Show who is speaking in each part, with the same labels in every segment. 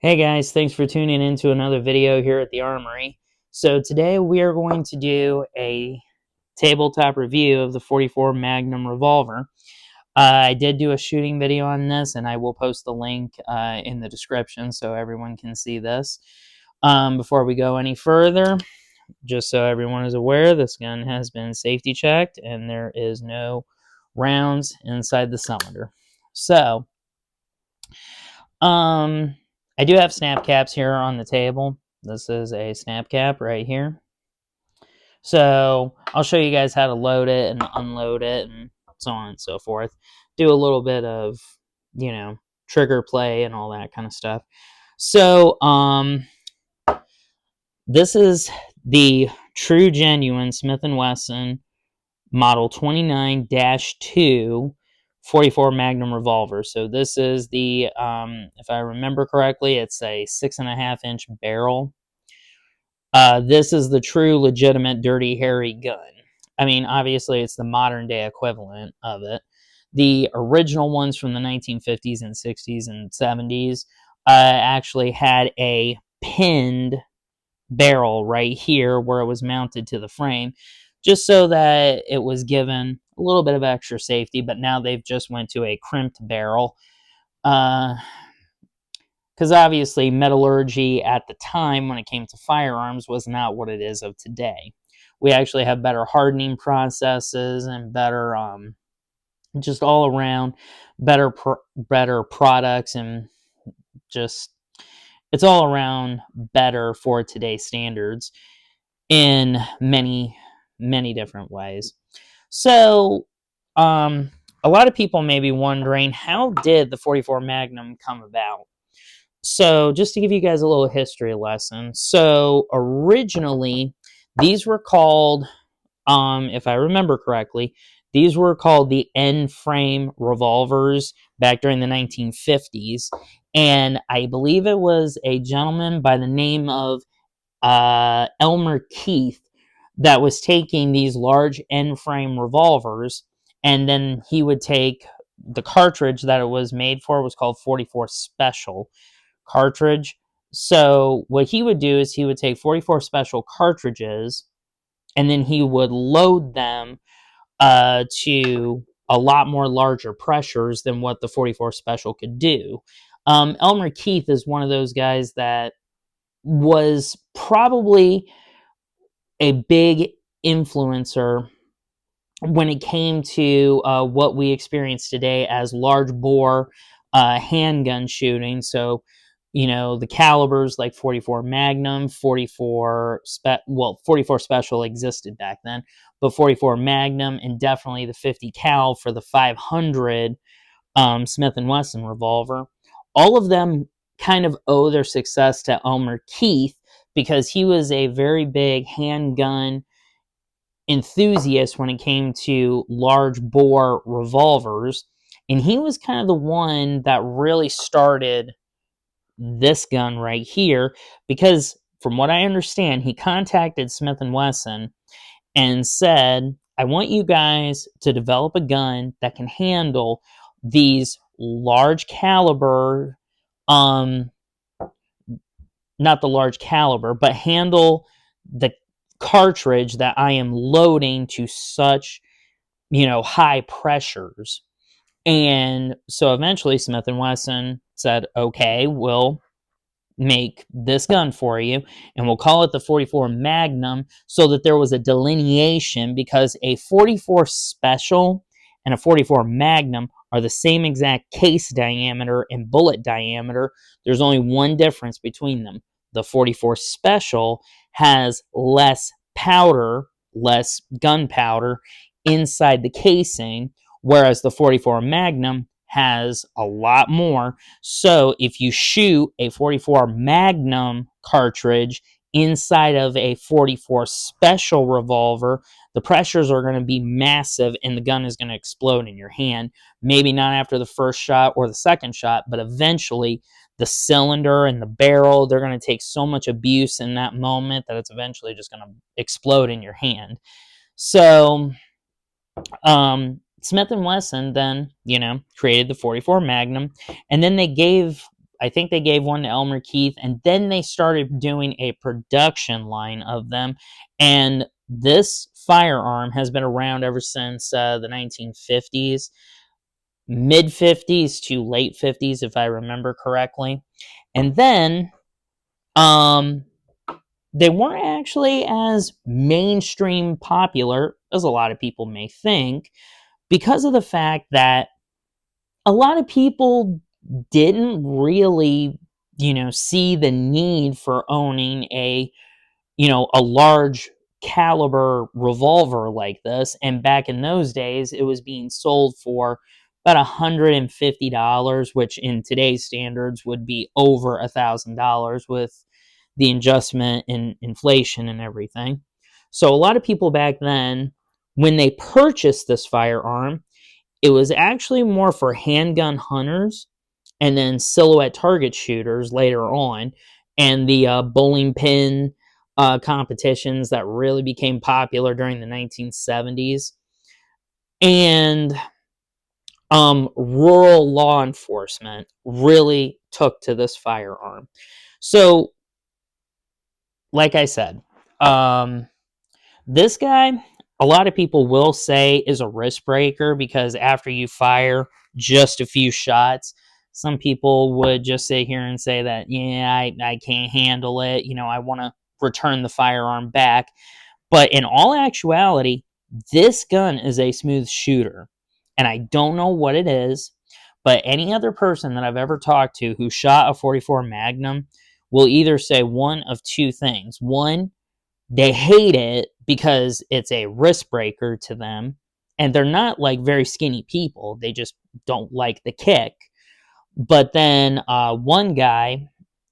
Speaker 1: Hey guys, thanks for tuning in to another video here at the Armory. So today we are going to do a tabletop review of the 44 Magnum revolver. I did do a shooting video on this, and I will post the link in the description so everyone can see this. Before we go any further, just so everyone is aware, this gun has been safety checked and there is no rounds inside the cylinder. So, I do have snap caps here on the table. This is a snap cap right here. So I'll show you guys how to load it and unload it and so on and so forth. Do a little bit of, trigger play and all that kind of stuff. So, this is the true genuine Smith & Wesson Model 29-2 44 Magnum revolver. So this is the, if I remember correctly, it's a 6.5-inch barrel. This is the true, legitimate, dirty, hairy gun. I mean, obviously, it's the modern day equivalent of it. The original ones from the 1950s and 60s and 70s actually had a pinned barrel right here where it was mounted to the frame, just so that it was given a little bit of extra safety. But now they've just went to a crimped barrel, because obviously metallurgy at the time when it came to firearms was not what it is of today. We actually have better hardening processes and better, just all around better products, and just it's all around better for today's standards in many, many different ways. So, a lot of people may be wondering, how did the 44 Magnum come about? So, just to give you guys a little history lesson. So, originally, these were called, if I remember correctly, these were called the end-frame revolvers back during the 1950s. And I believe it was a gentleman by the name of Elmer Keith that was taking these large end-frame revolvers, and then he would take the cartridge that it was made for, was called 44 Special cartridge. So what he would do is he would take 44 Special cartridges, and then he would load them to a lot more larger pressures than what the 44 Special could do. Elmer Keith is one of those guys that was probably a big influencer when it came to what we experience today as large bore handgun shooting. So, the calibers like 44 Magnum, 44 Special existed back then, but 44 Magnum and definitely the 50 cal for the 500 Smith & Wesson revolver. All of them kind of owe their success to Elmer Keith, because he was a very big handgun enthusiast when it came to large bore revolvers, and he was kind of the one that really started this gun right here, because from what I understand, he contacted Smith & Wesson and said, I want you guys to develop a gun that can handle these large caliber, not the large caliber, but handle the cartridge that I am loading to such, high pressures. And so eventually Smith & Wesson said, okay, we'll make this gun for you, and we'll call it the 44 Magnum, so that there was a delineation, because a 44 Special and a 44 Magnum are the same exact case diameter and bullet diameter. There's only one difference between them. The 44 Special has less powder, less gunpowder inside the casing, whereas the 44 Magnum has a lot more. So if you shoot a 44 Magnum cartridge inside of a 44 Special revolver, the pressures are going to be massive and the gun is going to explode in your hand. Maybe not after the first shot or the second shot, but eventually the cylinder and the barrel, they're going to take so much abuse in that moment that it's eventually just going to explode in your hand. So, Smith & Wesson then, created the 44 Magnum, and then they gave I think they gave one to Elmer Keith, and then they started doing a production line of them. And this firearm has been around ever since the 1950s, mid 50s to late 50s, if I remember correctly. And then um, they weren't actually as mainstream popular as a lot of people may think, because of the fact that a lot of people didn't really, see the need for owning a large caliber revolver like this. And back in those days, it was being sold for about $150, which in today's standards would be over $1,000 with the adjustment in inflation and everything. So a lot of people back then, when they purchased this firearm, it was actually more for handgun hunters and then silhouette target shooters later on, and the bowling pin competitions that really became popular during the 1970s, and rural law enforcement really took to this firearm. So, like I said, this guy, a lot of people will say, is a wrist breaker, because after you fire just a few shots, some people would just sit here and say that, yeah, I can't handle it. I want to return the firearm back. But in all actuality, this gun is a smooth shooter. And I don't know what it is, but any other person that I've ever talked to who shot a 44 Magnum will either say one of two things. One, they hate it because it's a wrist breaker to them, and they're not like very skinny people. They just don't like the kick. But then one guy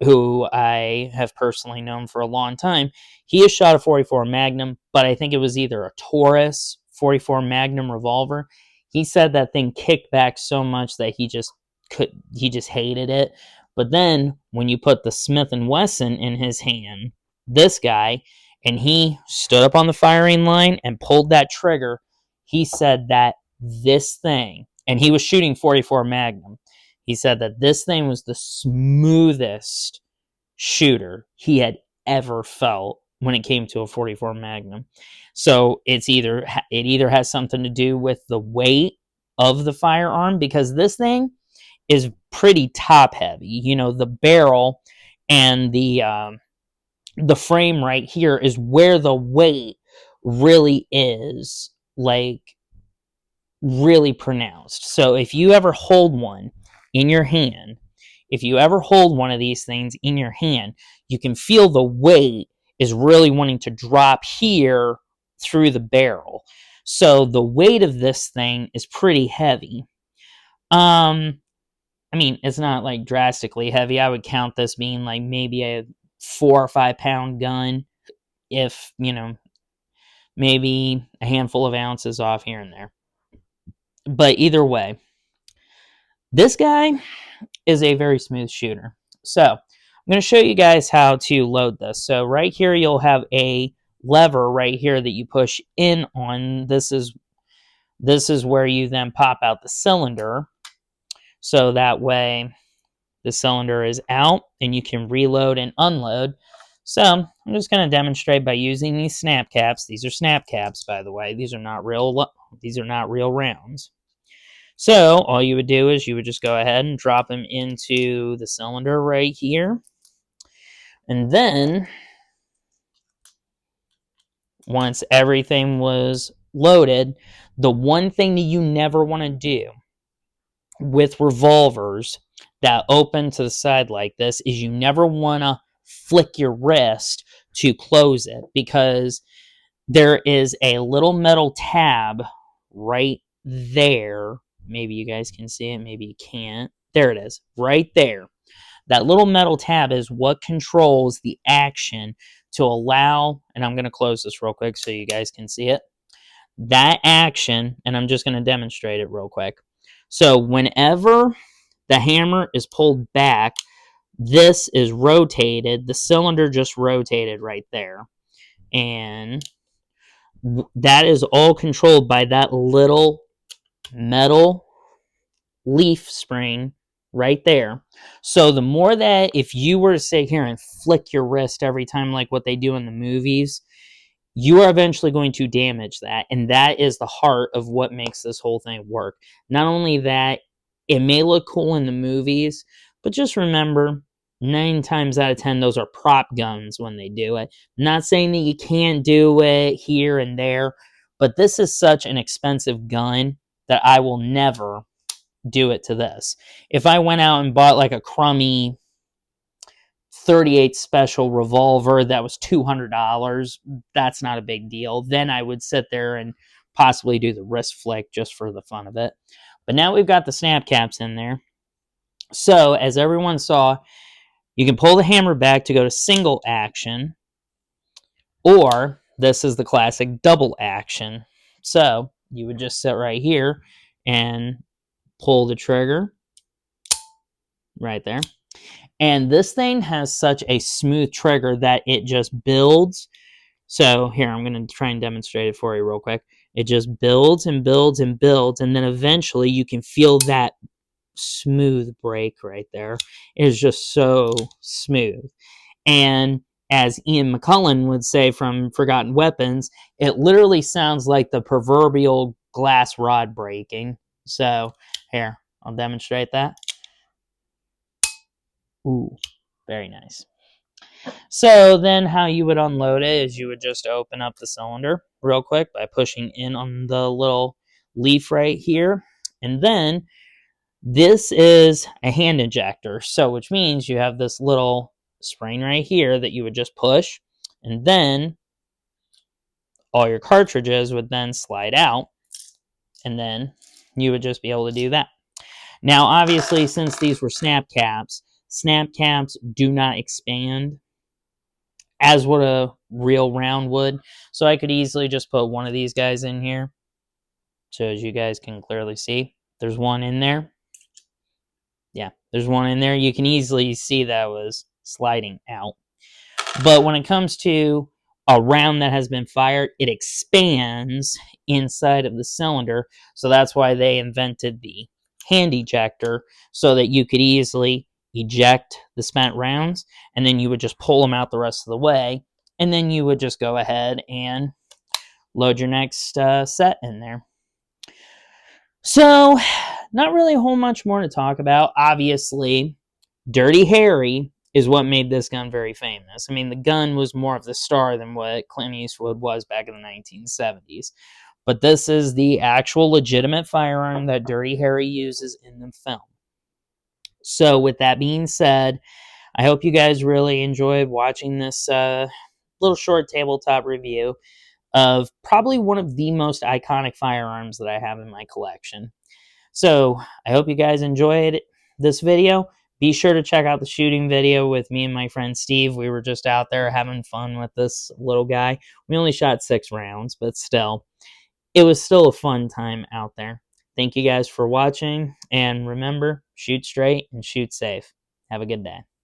Speaker 1: who I have personally known for a long time, he has shot a 44 Magnum, but I think it was either a Taurus 44 Magnum revolver. He said that thing kicked back so much that he just hated it. But then when you put the Smith and Wesson in his hand, this guy, and he stood up on the firing line and pulled that trigger, he said that this thing, and he was shooting 44 Magnum, he said that this thing was the smoothest shooter he had ever felt when it came to a 44 Magnum. So it either has something to do with the weight of the firearm, because this thing is pretty top heavy. The barrel and the frame right here is where the weight really is, like, really pronounced. So if you ever hold one in your hand, if you ever hold one of these things in your hand, you can feel the weight is really wanting to drop here through the barrel. So the weight of this thing is pretty heavy. I mean, it's not like drastically heavy. I would count this being like maybe a 4 or 5 pound gun, if, maybe a handful of ounces off here and there. But either way, this guy is a very smooth shooter. So I'm going to show you guys how to load this. So right here, you'll have a lever right here that you push in on. This is where you then pop out the cylinder. So that way the cylinder is out and you can reload and unload. So I'm just going to demonstrate by using these snap caps. These are snap caps, by the way. These are not real rounds. So all you would do is you would just go ahead and drop them into the cylinder right here. And then once everything was loaded, the one thing that you never want to do with revolvers that open to the side like this is you never want to flick your wrist to close it, because there is a little metal tab right there. Maybe you guys can see it, maybe you can't. There it is, right there. That little metal tab is what controls the action to allow, and I'm going to close this real quick so you guys can see it. That action, and I'm just going to demonstrate it real quick. So whenever the hammer is pulled back, this is rotated. The cylinder just rotated right there. And that is all controlled by that little metal leaf spring right there. So the more that if you were to sit here and flick your wrist every time, like what they do in the movies, you are eventually going to damage that. And that is the heart of what makes this whole thing work. Not only that, it may look cool in the movies, but just remember, 9 times out of 10, those are prop guns when they do it. Not saying that you can't do it here and there, but this is such an expensive gun that I will never do it to this. If I went out and bought like a crummy 38 special revolver that was $200, that's not a big deal. Then I would sit there and possibly do the wrist flick just for the fun of it. But now we've got the snap caps in there. So as everyone saw, you can pull the hammer back to go to single action, or this is the classic double action. So you would just sit right here and pull the trigger right there. And this thing has such a smooth trigger that it just builds. So here, I'm going to try and demonstrate it for you real quick. It just builds and builds and builds, and then eventually you can feel that smooth break right there. It is just so smooth. And as Ian McCullen would say from Forgotten Weapons, it literally sounds like the proverbial glass rod breaking. So here, I'll demonstrate that. Ooh, very nice. So then how you would unload it is you would just open up the cylinder real quick by pushing in on the little leaf right here. And then this is a hand injector. So which means you have this little spring right here that you would just push, and then all your cartridges would then slide out, and then you would just be able to do that. Now obviously, since these were snap caps do not expand as would a real round would. So I could easily just put one of these guys in here. So as you guys can clearly see, there's one in there. Yeah, there's one in there. You can easily see that was sliding out. But when it comes to a round that has been fired, it expands inside of the cylinder. So that's why they invented the hand ejector, so that you could easily eject the spent rounds, and then you would just pull them out the rest of the way, and then you would just go ahead and load your next set in there. So, not really a whole much more to talk about. Obviously, Dirty Harry is what made this gun very famous. I mean, the gun was more of the star than what Clint Eastwood was back in the 1970s. But this is the actual legitimate firearm that Dirty Harry uses in the film. So with that being said, I hope you guys really enjoyed watching this little short tabletop review of probably one of the most iconic firearms that I have in my collection. So I hope you guys enjoyed this video. Be sure to check out the shooting video with me and my friend Steve. We were just out there having fun with this little guy. We only shot 6 rounds, but still, it was still a fun time out there. Thank you guys for watching, and remember, shoot straight and shoot safe. Have a good day.